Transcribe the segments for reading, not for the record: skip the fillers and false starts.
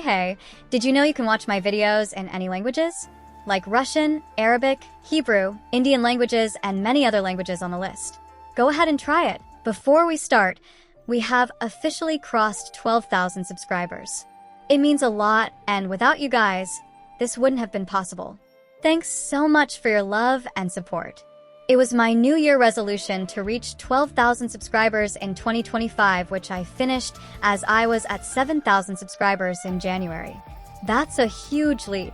Hey, did you know you can watch my videos in any languages? Like Russian, Arabic, Hebrew, Indian languages, and many other languages on the list. Go ahead and try it. Before we start, we have officially crossed 12,000 subscribers. It means a lot, and without you guys, this wouldn't have been possible. Thanks so much for your love and support. It was my New Year resolution to reach 12,000 subscribers in 2025, which I finished as I was at 7,000 subscribers in January. That's a huge leap.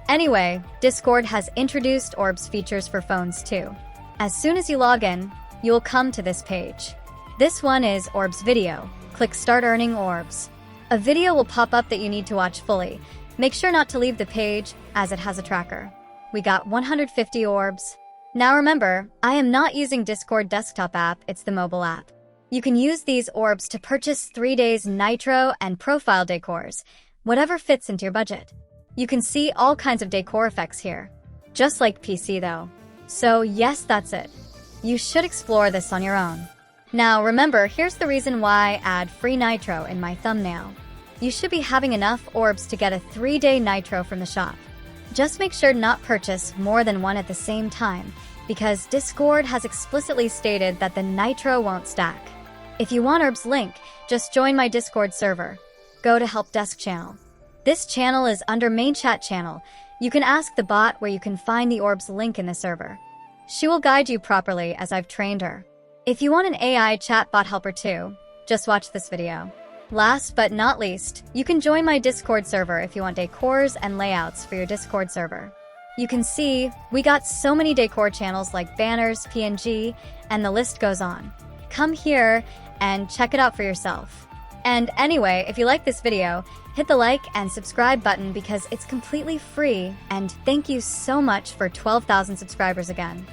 Anyway, Discord has introduced Orbs features for phones too. As soon as you log in, you will come to this page. This one is Orbs Video. Click Start Earning Orbs. A video will pop up that you need to watch fully. Make sure not to leave the page, as it has a tracker. We got 150 Orbs. Now remember, I am not using Discord desktop app, it's the mobile app. You can use these Orbs to purchase 3 days Nitro and profile decors, whatever fits into your budget. You can see all kinds of decor effects here, just like PC though. So yes, that's it. You should explore this on your own. Now remember, here's the reason why I add free Nitro in my thumbnail. You should be having enough Orbs to get a 3-day Nitro from the shop. Just make sure not purchase more than one at the same time, because Discord has explicitly stated that the Nitro won't stack. If you want Orbs link, just join my Discord server. Go to Help Desk channel. This channel is under Main Chat channel. You can ask the bot where you can find the Orbs link in the server. She will guide you properly as I've trained her. If you want an AI chatbot helper too, just watch this video. Last but not least, you can join my Discord server if you want decors and layouts for your Discord server. You can see, we got so many decor channels like banners, PNG, and the list goes on. Come here and check it out for yourself. And anyway, if you like this video, hit the like and subscribe button because it's completely free, and thank you so much for 12,000 subscribers again.